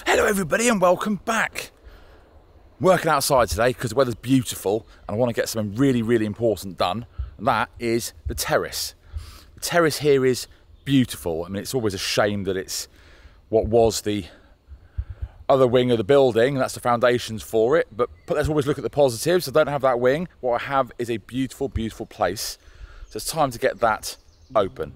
Hello everybody and welcome back. Working outside today because the weather's beautiful and I want to get something really important done, and that is the terrace. The terrace here is beautiful. I mean, it's always a shame that it's what was the other wing of the building, and that's the foundations for it, but let's always look at the positives. I don't have that wing. What I have is a beautiful place, so it's time to get that open.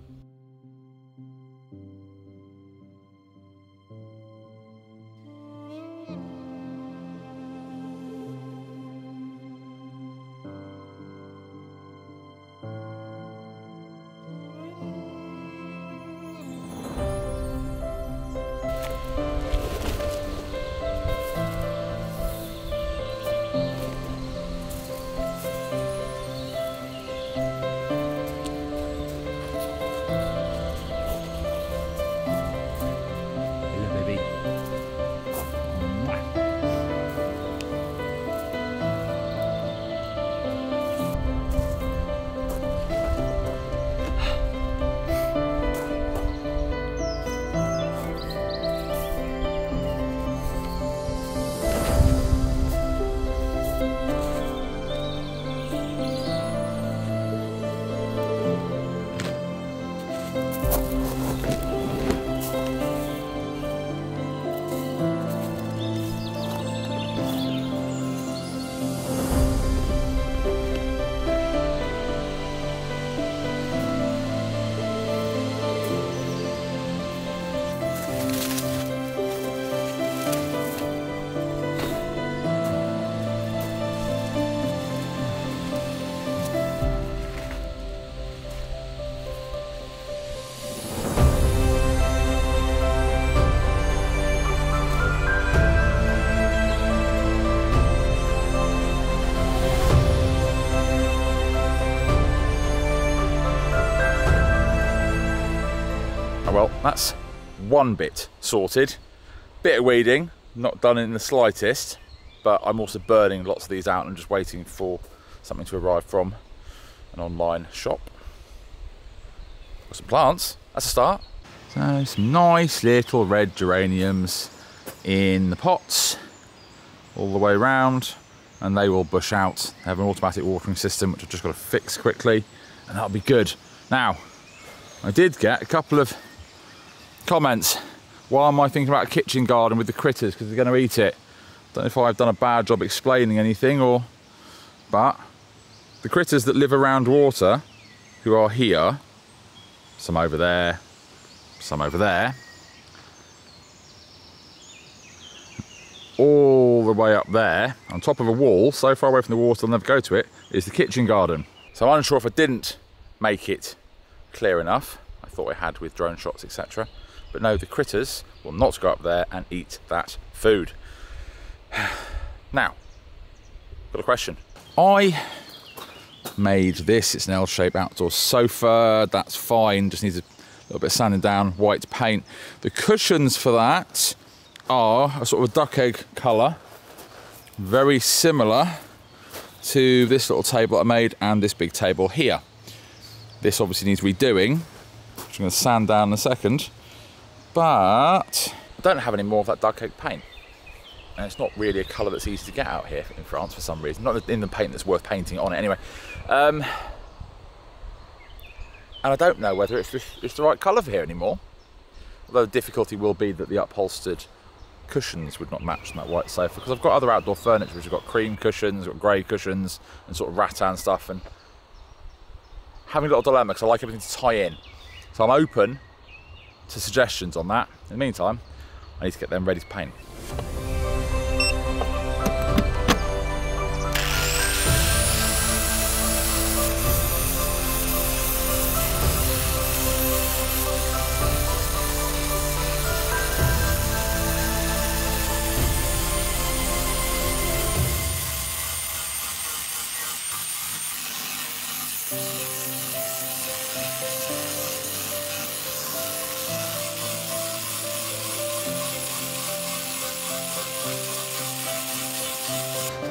Well, that's one bit sorted. Bit of weeding, not done in the slightest, but I'm also burning lots of these out and just waiting for something to arrive from an online shop. Got some plants, that's a start. So some nice little red geraniums in the pots all the way around, and they will bush out. They have an automatic watering system which I've just got to fix quickly, and that'll be good. Now, I did get a couple of comments. Why am I thinking about a kitchen garden with the critters? Because they're going to eat it. Don't know if I've done a bad job explaining anything, but the critters that live around water, who are here, some over there, some over there, all the way up there, on top of a wall, so far away from the water they'll never go to it, is the kitchen garden. So I'm unsure if I didn't make it clear enough. I thought I had with drone shots, etc. But no, the critters will not go up there and eat that food. Now, got a question. I made this, it's an L-shaped outdoor sofa, that's fine, just needs a little bit of sanding down, white paint. The cushions for that are a sort of a duck egg colour, very similar to this little table I made and this big table here. This obviously needs redoing, which I'm going to sand down in a second. But I don't have any more of that duck egg paint, and it's not really a colour that's easy to get out here in France for some reason. Not in the paint that's worth painting on it anyway. And I don't know whether it's the right colour for here anymore. Although the difficulty will be that the upholstered cushions would not match that white sofa, because I've got other outdoor furniture which have got cream cushions, got grey cushions, and sort of rattan stuff, and having a little dilemma because I like everything to tie in. So I'm open to suggestions on that. In the meantime, I need to get them ready to paint.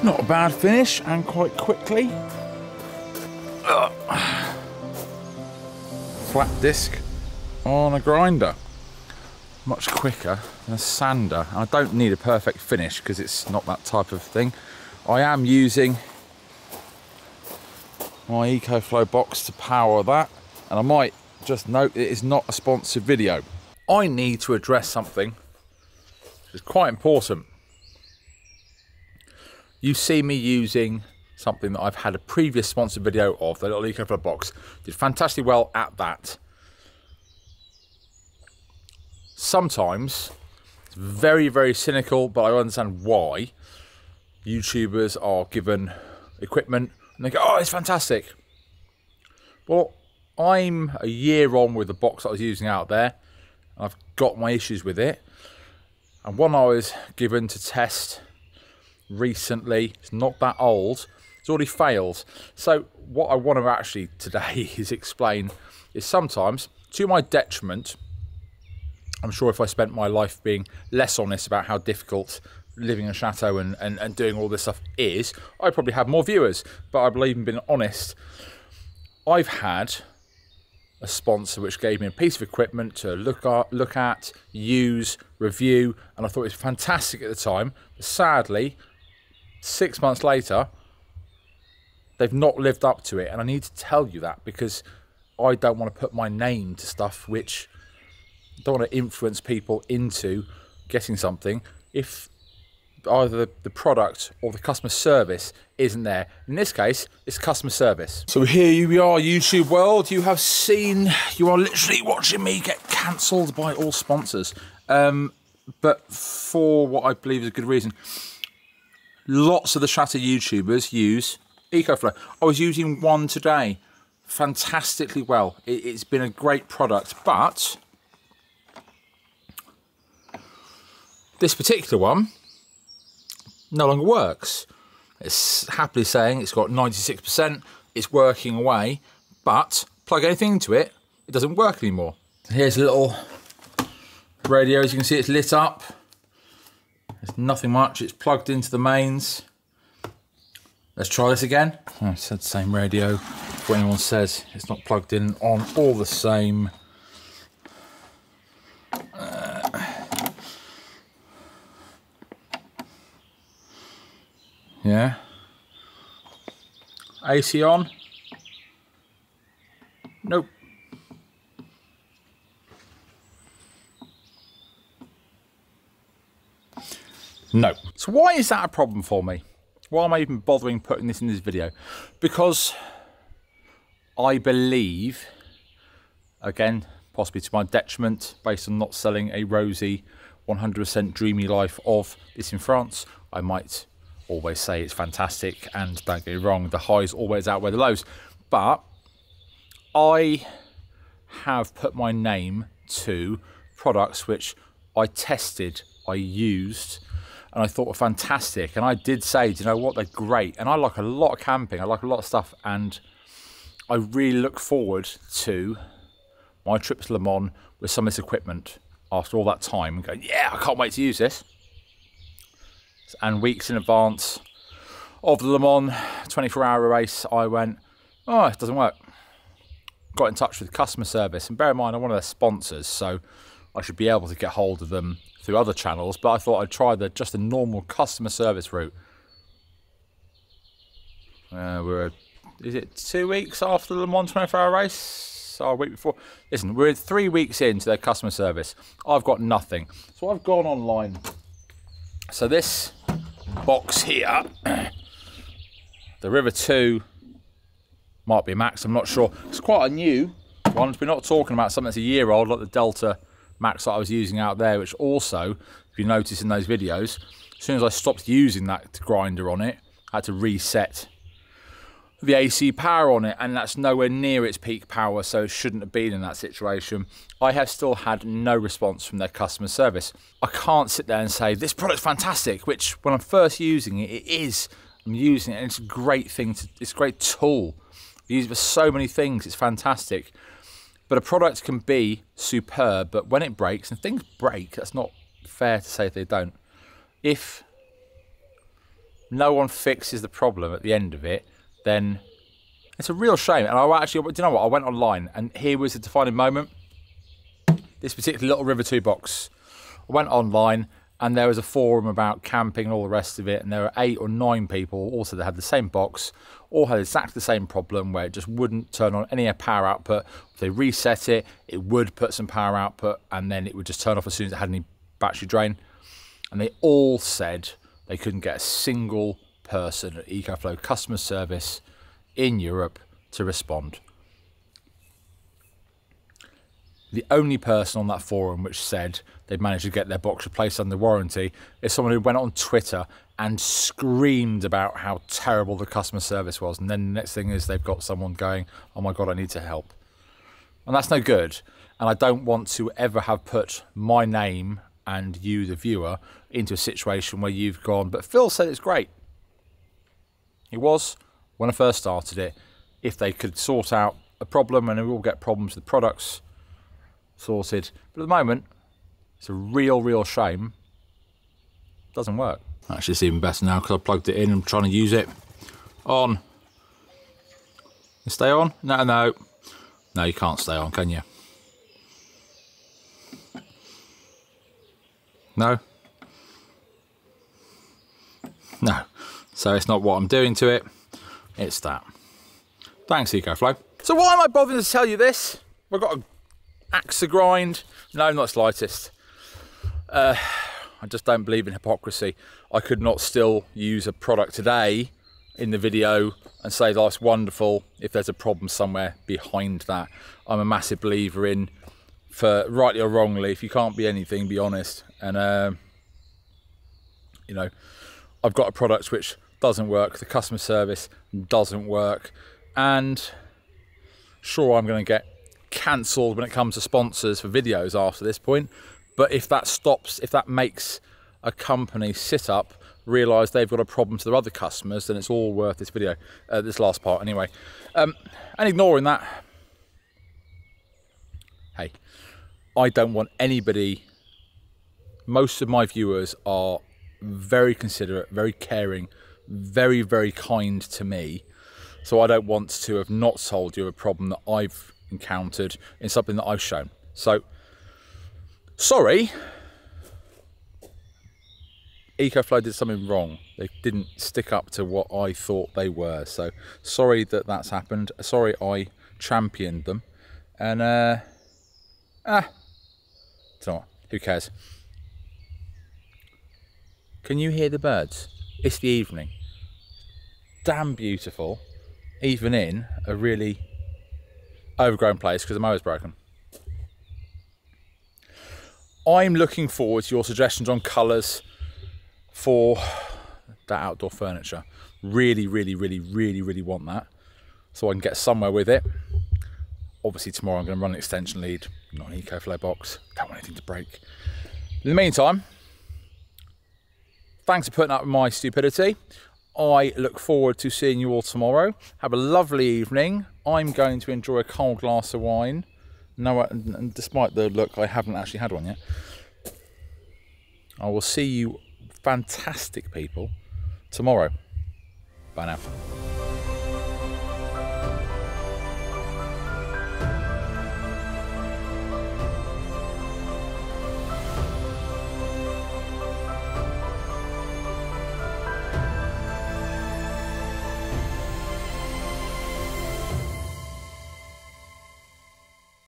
Not a bad finish, and quite quickly. Flat disc on a grinder. much quicker than a sander. And I don't need a perfect finish because it's not that type of thing. I am using my Ecoflow box to power that, and I might just note it is not a sponsored video. I need to address something which is quite important. You see me using something that I've had a previous sponsored video of, the little Ecoflow box. Did fantastically well at that. Sometimes it's very, very cynical, but I understand why YouTubers are given equipment and they go, oh, it's fantastic. Well, I'm a year on with the box that I was using out there. And I've got my issues with it. And one I was given to test recently, it's not that old, it's already failed. So what I want to actually today is explain is sometimes, to my detriment, I'm sure if I spent my life being less honest about how difficult living in a chateau and doing all this stuff is, I'd probably have more viewers. But I believe in being honest. I've had a sponsor which gave me a piece of equipment to look at, use, review, and I thought it was fantastic at the time. But sadly, 6 months later, they've not lived up to it, and I need to tell you that because I don't want to put my name to stuff which I don't want to influence people into getting something if either the product or the customer service isn't there. In this case, it's customer service. So here we are, YouTube world. You have seen, you are literally watching me get cancelled by all sponsors. But for what I believe is a good reason. Lots of the Chateau YouTubers use Ecoflow. I was using one today, fantastically well. It's been a great product, but this particular one no longer works. It's happily saying it's got 96%, it's working away, but plug anything into it, it doesn't work anymore. Here's a little radio, as you can see it's lit up. There's nothing much, it's plugged into the mains. Let's try this again. Oh, it's the same radio. If anyone says it's not plugged in on all the same. Yeah. AC on? Nope. No. So why is that a problem for me? Why am I even bothering putting this in this video? Because I believe, again, possibly to my detriment, based on not selling a rosy 100% dreamy life of this in France, I might always say it's fantastic, and don't get me wrong, the highs always outweigh the lows. But I have put my name to products which I tested, I used, and I thought were fantastic. And I did say, do you know what, they're great. And I like a lot of camping, I like a lot of stuff, and I really look forward to my trip to Le Mans with some of this equipment after all that time and going, yeah, I can't wait to use this. And weeks in advance of the Le Mans 24-hour race, I went, oh, it doesn't work. Got in touch with customer service, and bear in mind, I'm one of their sponsors, so I should be able to get hold of them through other channels, but I thought I'd try just the normal customer service route. Is it 2 weeks after the Le Mans 24-hour race? Or a week before? Listen, we're 3 weeks into their customer service. I've got nothing. So I've gone online. So this box here, the River 2 might be Max, I'm not sure. It's quite a new one. We're not talking about something that's a year old like the Delta Max that I was using out there, which also, if you notice in those videos, as soon as I stopped using that grinder on it, I had to reset the AC power on it, and that's nowhere near its peak power, so it shouldn't have been in that situation. I have still had no response from their customer service. I can't sit there and say, this product's fantastic, which when I'm first using it, it is. I'm using it, and it's a great thing, it's a great tool. I use it for so many things, it's fantastic. But a product can be superb, but when it breaks, and things break, that's not fair to say if they don't. If no one fixes the problem at the end of it, then it's a real shame. And I actually, do you know what? I went online, and here was the defining moment. This particular little River 2 box. I went online and there was a forum about camping and all the rest of it, and there were 8 or 9 people also that had the same box, all had exactly the same problem where it just wouldn't turn on any power output. If they reset it, it would put some power output and then it would just turn off as soon as it had any battery drain. And they all said they couldn't get a single person at Ecoflow customer service in Europe to respond. The only person on that forum which said they'd managed to get their box replaced under warranty is someone who went on Twitter and screamed about how terrible the customer service was. And then the next thing is they've got someone going, oh my God, I need to help. And that's no good. And I don't want to ever have put my name and you, the viewer, into a situation where you've gone, but Phil said it's great. It was, when I first started it, if they could sort out a problem, and we all get problems with products, sorted. But at the moment, it's a real shame. It doesn't work. Actually, it's even better now because I plugged it in and I'm trying to use it on. You stay on? No, you can't stay on, can you? No? No. So it's not what I'm doing to it, it's that. Thanks, Ecoflow. So why am I bothering to tell you this? I've got an axe to grind. No, not the slightest. I just don't believe in hypocrisy. I could not still use a product today in the video and say life's wonderful if there's a problem somewhere behind that. I'm a massive believer in, for rightly or wrongly, if you can't be anything, be honest. And you know, I've got a product which doesn't work, the customer service doesn't work, and sure, I'm going to get cancelled when it comes to sponsors for videos after this point, but if that stops, if that makes a company sit up, realise they've got a problem to their other customers, then it's all worth this video, this last part anyway. And ignoring that, hey, I don't want anybody, most of my viewers are very considerate, very caring, very kind to me, so I don't want to have not told you a problem that I've encountered in something that I've shown. So sorry, Ecoflow did something wrong. They didn't stick up to what I thought they were, so sorry that that's happened. Sorry I championed them, and so what, who cares? Can you hear the birds? It's the evening. Damn beautiful, even in a really overgrown place because the mower's broken. I'm looking forward to your suggestions on colours for that outdoor furniture. Really want that, so I can get somewhere with it. Obviously tomorrow I'm going to run an extension lead, not an Ecoflow box. Don't want anything to break. In the meantime, thanks for putting up with my stupidity. I look forward to seeing you all tomorrow. Have a lovely evening. I'm going to enjoy a cold glass of wine. No, and despite the look, I haven't actually had one yet. I will see you fantastic people tomorrow. Bye now.